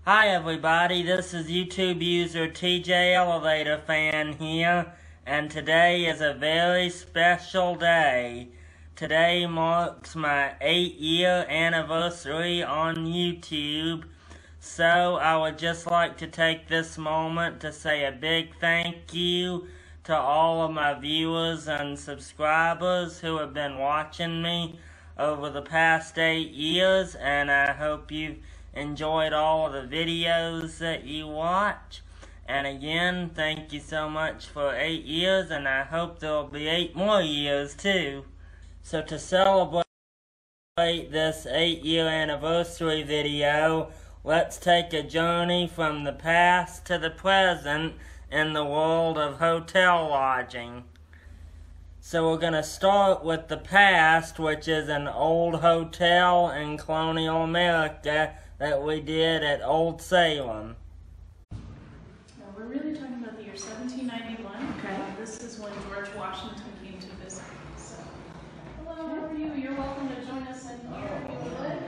Hi everybody, this is YouTube user TJElevatorfan here, and today is a very special day. Today marks my 8-year anniversary on YouTube, so I would just like to take this moment to say a big thank you to all of my viewers and subscribers who have been watching me over the past 8 years, and I hope you've enjoyed all of the videos that you watch. And again, thank you so much for 8 years, and I hope there will be 8 more years too. So to celebrate this 8-year anniversary video, let's take a journey from the past to the present in the world of hotel lodging. So we're going to start with the past, which is an old hotel in colonial America that we did at Old Salem. Now we're really talking about the year 1791. Okay. This is when George Washington came to visit. So, hello, how are you? You're welcome to join us in here if you would.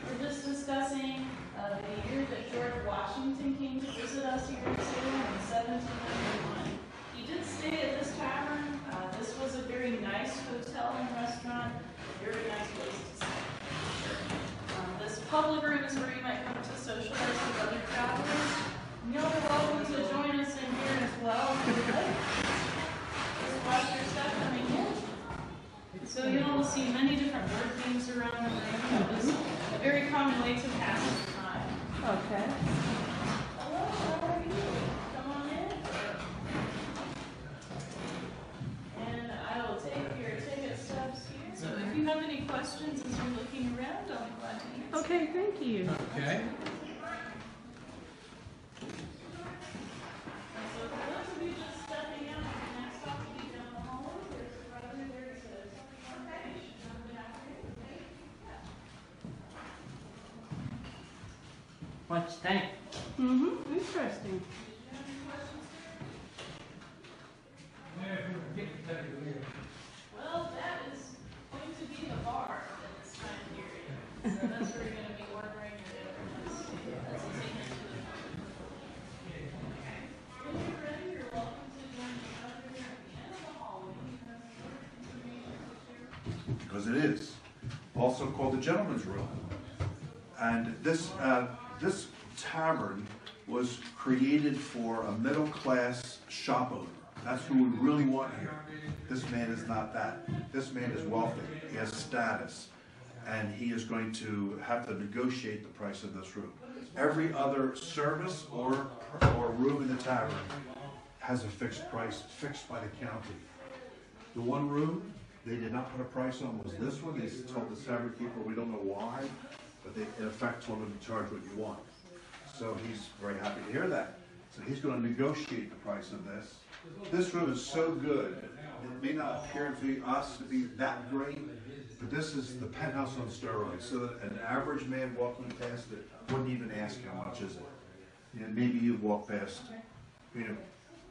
We're just discussing the year that George Washington came to visit us here in Salem in 1791. He did stay at this tavern. This was a very nice hotel and restaurant, a very nice place to stay. This public room is where you might come to socialize with other travelers. You're welcome to join us in here as well if you would like. Just watch your step coming in. So you'll see many different board games around the room. It was a very common way to pass the time. Okay. Hello, how are you? Come on in. And I will take your ticket stubs here. So if you have any questions as you're looking around, I'll be glad to answer. Okay, thank you. Okay. So for those of you just stepping out, the next stop will be down the hallway. There's What you think? Interesting. Well, that is going to be the bar at this time period. So that's where you're going to be ordering your dinner. That's a ticket to the okay. When you're ready, you're welcome to join me over here at the end of the hallway. Because it is also called the gentleman's room. And this tavern was created for a middle-class shop owner. That's who we really want here. This man is not that. This man is wealthy. He has status. And he is going to have to negotiate the price of this room. Every other service or room in the tavern has a fixed price, fixed by the county. The one room they did not put a price on was this one. They told the tavern keeper, we don't know why, but they in effect told him to charge what you want. So he's very happy to hear that. So he's going to negotiate the price of this. This room is so good, it may not appear to us to be that great, but this is the penthouse on steroids, so that an average man walking past it wouldn't even ask how much is it. You know, maybe you walk past, you know,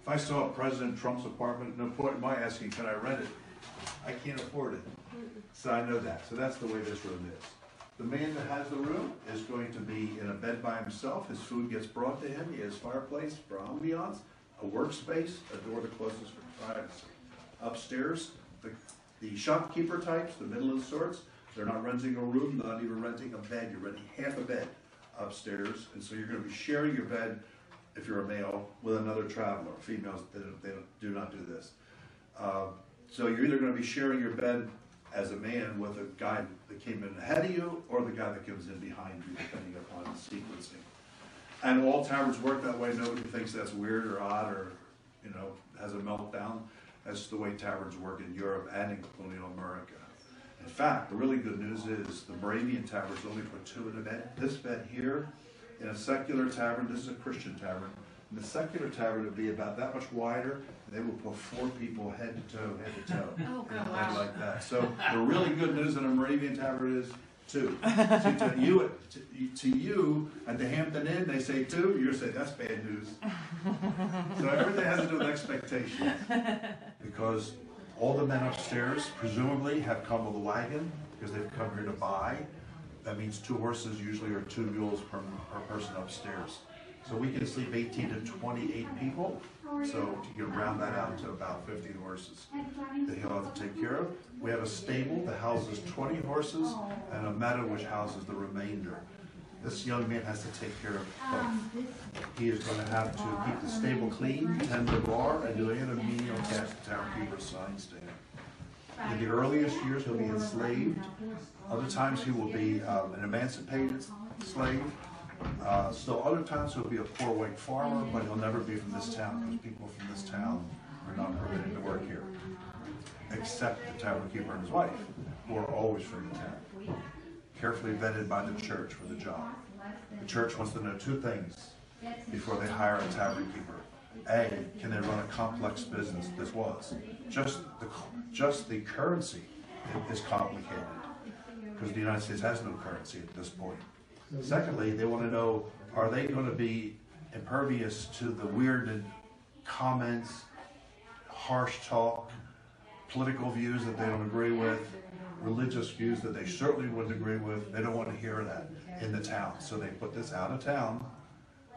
if I saw President Trump's apartment, no point in my asking, can I rent it? I can't afford it. So I know that. So that's the way this room is. The man that has the room is going to be in a bed by himself. His food gets brought to him. He has fireplace for ambiance, a workspace, a door that closes for privacy. Upstairs, the shopkeeper types, the middle of the sorts, they're not renting a room, they're not even renting a bed. You're renting half a bed upstairs, and so you're going to be sharing your bed, if you're a male, with another traveler. Females, they do not do this. So you're either going to be sharing your bed as a man with a guy that came in ahead of you, or the guy that comes in behind you, depending upon the sequencing. And all taverns work that way. Nobody thinks that's weird or odd or, you know, has a meltdown. That's the way taverns work in Europe and in colonial America. In fact, the really good news is the Moravian taverns only put 2 in a bed. This bed here, in a secular tavern, this is a Christian tavern. In the secular tavern, would be about that much wider. They will put 4 people head to toe, Oh, in a bed like that. So the really good news in a Moravian tavern is 2. See, to you at the Hampton Inn, they say 2. You're saying that's bad news. So everything has to do with expectations, because all the men upstairs presumably have come with a wagon because they've come here to buy. That means 2 horses usually, or 2 mules per person upstairs. So we can sleep 18 to 28 people. So you can round that out to about 50 horses that he'll have to take care of. We have a stable that houses 20 horses and a meadow which houses the remainder. This young man has to take care of both. He is going to have to keep the stable clean, tend the bar, and do any other menial tasks the town keeper assigns to him. In the earliest years, he'll be enslaved. Other times, he will be an emancipated slave. Still other times, he'll be a poor white farmer, but he'll never be from this town, because people from this town are not permitted to work here, except the tavern keeper and his wife, who are always from the town. Carefully vetted by the church for the job. The church wants to know 2 things before they hire a tavern keeper. A, can they run a complex business? This was. Just the currency is complicated, because the United States has no currency at this point. Secondly, they want to know, are they going to be impervious to the weird comments, harsh talk, political views that they don't agree with, religious views that they certainly wouldn't agree with. They don't want to hear that in the town. So they put this out of town,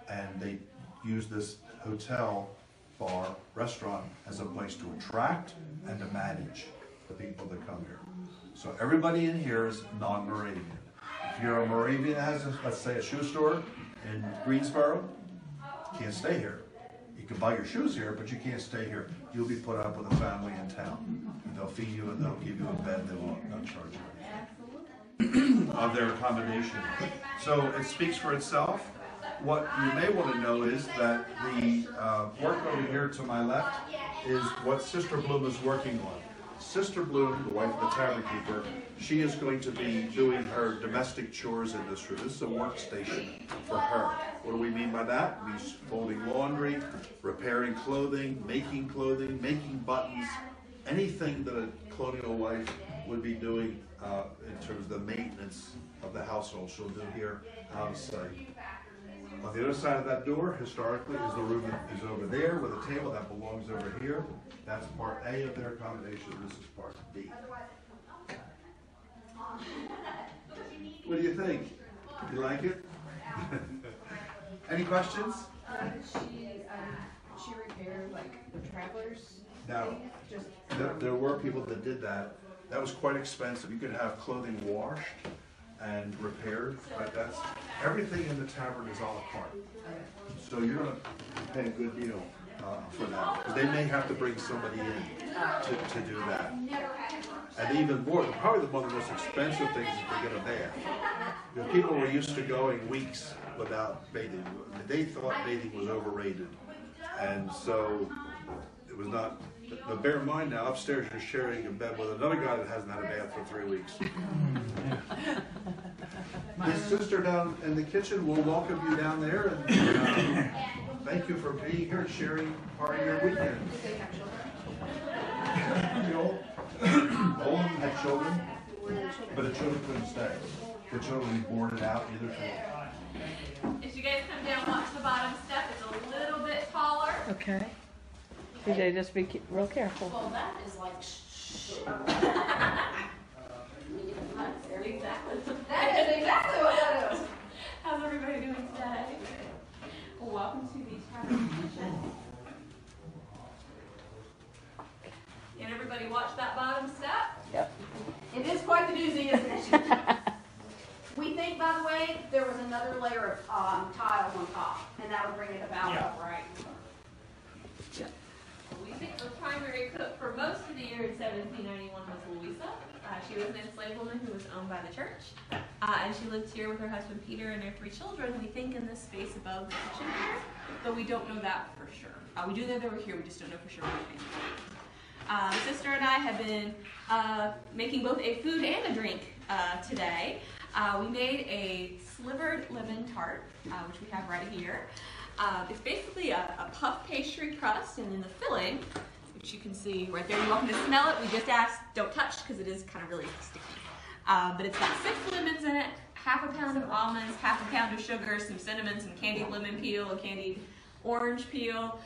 and they use this hotel, bar, restaurant as a place to attract and to manage the people that come here. So everybody in here is non-Moravian. If you're a Moravian that has, let's say, a shoe store in Greensboro, you can't stay here. You can buy your shoes here, but you can't stay here. You'll be put up with a family in town. They'll feed you and they'll give you a bed. They won't not charge you anything of their accommodation. So it speaks for itself. What you may want to know is that the work over here to my left is what Sister Bloom is working on. Sister Bloom, the wife of the tavern keeper, she is going to be doing her domestic chores in this room. This is a workstation for her. What do we mean by that? It means folding laundry, repairing clothing, making buttons, anything that a colonial wife would be doing in terms of the maintenance of the household, she'll do here out of sight. On the other side of that door, historically, is the room that is over there with a table that belongs over here. That's part A of their accommodation. This is part B. What do you think? You like it? Any questions? She repaired like the travelers? Now, there were people that did that. That was quite expensive. You could have clothing washed and repaired, but that's everything in the tavern is a la carte. So you're going to pay a good deal for that. Because they may have to bring somebody in to do that. And even more, probably one of the most expensive things is to get a bath. Because people were used to going weeks without bathing. They thought bathing was overrated. And so it was not. But bear in mind now, upstairs you're sharing a bed with another guy that hasn't had a bath for 3 weeks. His sister down in the kitchen will welcome you down there, and thank you for being here and sharing part of your weekend. All of them had children, but the children couldn't stay. The children boarded out either way. As you guys come down, watch the bottom step. It's a little bit taller. Okay. TJ, just be real careful. Well, that is like exactly. That is exactly what that is. How's everybody doing today? Well, welcome to the Tavern kitchen. And everybody watch that bottom step? Yep. It is quite the doozy, isn't it? We think, by the way, there was another layer of tiles on top, and that would bring it about upright. We think the primary cook for most of the year in 1791 was Louisa. She was an enslaved woman who was owned by the church. And she lived here with her husband Peter and their 3 children, we think in this space above the kitchen here, but we don't know that for sure. We do know they were here, we just don't know for sure what they made. The sister and I have been making both a food and a drink today. We made a slivered lemon tart, which we have right here. It's basically a puff pastry crust, and in the filling, which you can see right there, you're welcome to smell it. We just asked, don't touch, because it is kind of really sticky. But it's got 6 lemons in it, half a pound of almonds, half a pound of sugar, some cinnamon, some candied lemon peel, a candied orange peel,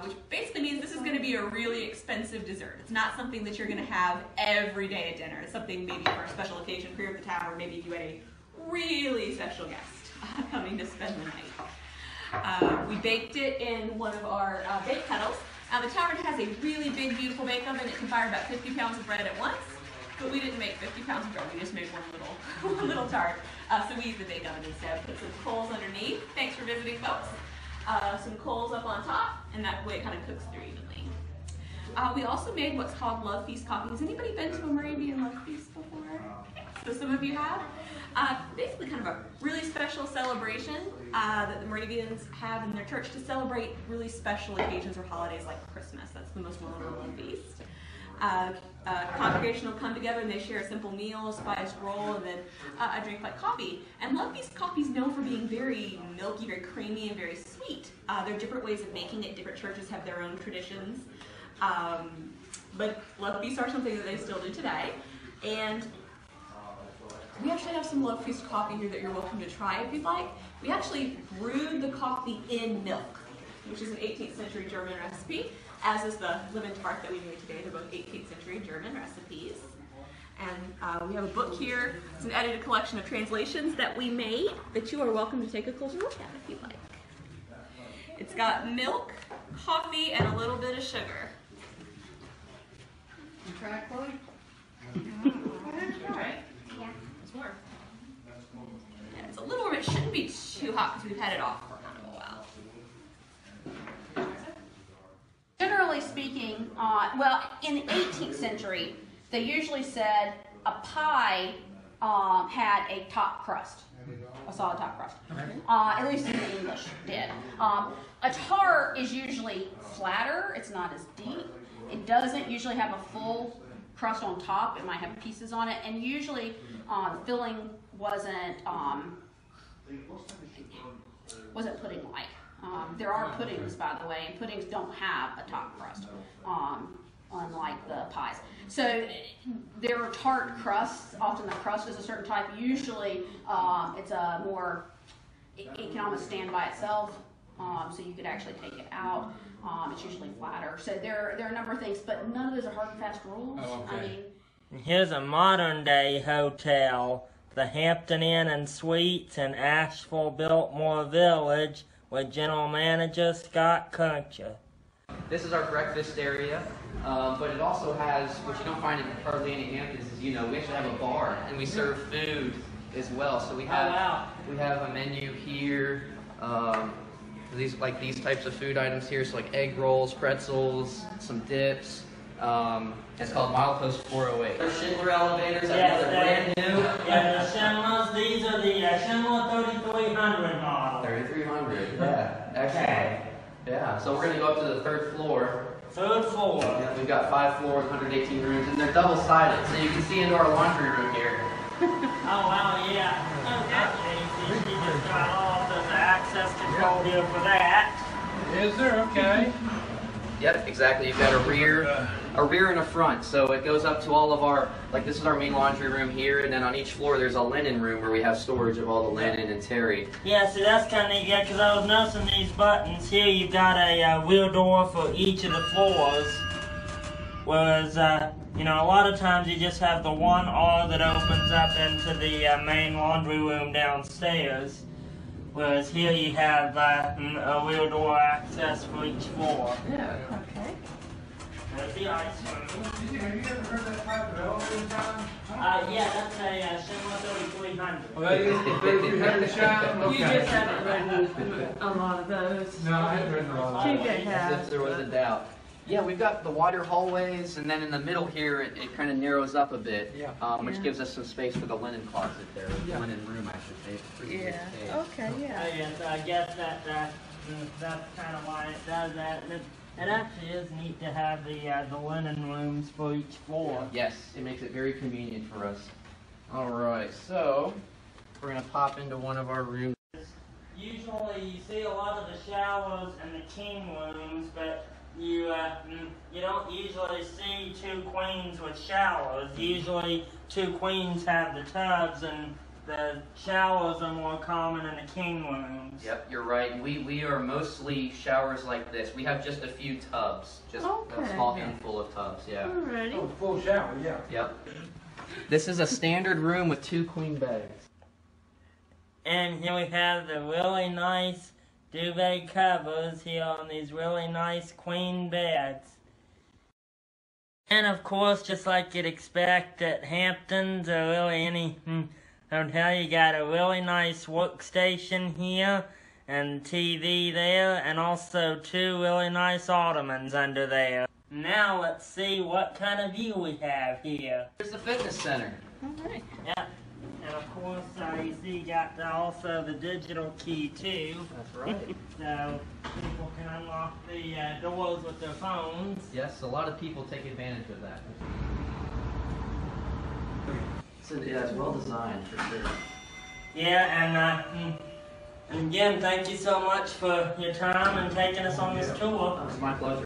which basically means this is going to be a really expensive dessert. It's not something that you're going to have every day at dinner. It's something maybe for a special occasion, here at the tavern, maybe you had a really special guest coming to spend the night. We baked it in one of our bake kettles. Now the Tavern has a really big, beautiful bake oven. It can fire about 50 pounds of bread at once, but we didn't make 50 pounds of bread. We just made one little tart. So we used the bake oven instead. Put some coals underneath. Thanks for visiting, folks. Some coals up on top, and that way it kind of cooks through evenly. We also made what's called Love Feast coffee. Has anybody been to a Moravian Love Feast before? So some of you have. Basically kind of a really special celebration that the Moravians have in their church to celebrate really special occasions or holidays like Christmas. That's the most well-known feast. Congregation will come together and they share a simple meal, a spiced roll, and then a drink like coffee. And Love Feast coffee is known for being very milky, very creamy, and very sweet. There are different ways of making it. Different churches have their own traditions. But Love Feasts are something that they still do today. And we actually have some Love Feast coffee here that you're welcome to try if you'd like. We actually brewed the coffee in milk, which is an 18th century German recipe, as is the lemon tart that we made today. They're both 18th century German recipes. And we have a book here. It's an edited collection of translations that we made that you are welcome to take a closer look at if you'd like. It's got milk, coffee, and a little bit of sugar. You try it, Chloe? All right. Yeah. It's warm. Yeah, it's a little warm. It shouldn't be too hot because we've had it off for kind of a while. Generally speaking, well, in the 18th century, they usually said a pie had a top crust, a solid top crust. At least in the English did. A tart is usually flatter. It's not as deep. It doesn't usually have a full crust on top. It might have pieces on it, and usually filling wasn't pudding-like. There are puddings, by the way, and puddings don't have a top crust, unlike the pies. So there are tart crusts. Often the crust is a certain type. Usually it's a more, it can almost stand by itself, so you could actually take it out. It's usually flatter. So there are a number of things, but none of those are hard and fast rules. Oh, okay. I mean, here's a modern-day hotel, the Hampton Inn and Suites in Asheville, Biltmore Village, with General Manager Scott Kuncher. This is our breakfast area, but it also has, what you don't find in hardly any Hamptons is, we actually have a bar, and we serve food as well. So we have we have a menu here. These types of food items here, so like egg rolls, pretzels, some dips. It's called Milepost 408. They're Schindler elevators. Yes, they're brand new. Yeah, the Schindlers. These are the Schindler 3300 model. 3300. Yeah, excellent. Okay. Yeah. So we're gonna go up to the third floor. Third floor. Yeah, we've got 5 floors, 118 rooms, and they're double-sided, so you can see into our laundry room here. Oh, wow, yeah. Okay. She just got off. There's access control here for that. Is there? Okay. Yep, exactly. You've got a rear and a front, so it goes up to all of our, like this is our main laundry room here, and then on each floor there's a linen room where we have storage of all the linen and terry. Yeah, see, that's kind of neat, yeah, because I was noticing these buttons. Here you've got a wheel door for each of the floors, whereas, a lot of times you just have the one R that opens up into the main laundry room downstairs, whereas here you have a wheel door access for each floor. Yeah. Okay. There's the ice room. Have you ever heard that type of elevator time? Yeah, that's a Schindler 3300. Well, that is the 3300 shine? Okay. You just haven't read a lot of those. No, I haven't read a lot. TJ As has. if there was a doubt. Yeah, we've got the wider hallways, and then in the middle here, it kind of narrows up a bit, which gives us some space for the linen closet there, the linen room, I should say. Pretty big Yeah. space. Okay. Oh, Yeah. yes, I guess that's kind of why it does that. It actually is neat to have the linen rooms for each floor. Yes, it makes it very convenient for us. All right, so we're gonna pop into one of our rooms. Usually, you see a lot of the showers in the king rooms, but you don't usually see 2 queens with showers. Usually 2 queens have the tubs, and the showers are more common in the king rooms. Yep, you're right. We are mostly showers like this. We have just a few tubs, just a small handful of tubs. Yeah. Alrighty. Oh, full shower, yeah. Yep. This is a standard room with 2 queen beds. And here we have the really nice duvet covers here on these really nice queen beds. And of course, just like you'd expect at Hamptons or really any hotel, you got a really nice workstation here and TV there, and also 2 really nice ottomans under there. Now let's see what kind of view we have here. Here's the fitness center. Alright. Yeah, and of course, you see you got also the digital key too. That's right. So people can unlock the doors with their phones. Yes, a lot of people take advantage of that. So yeah, it's well designed for sure. Yeah, and again, thank you so much for your time and taking us on this tour. It's my pleasure.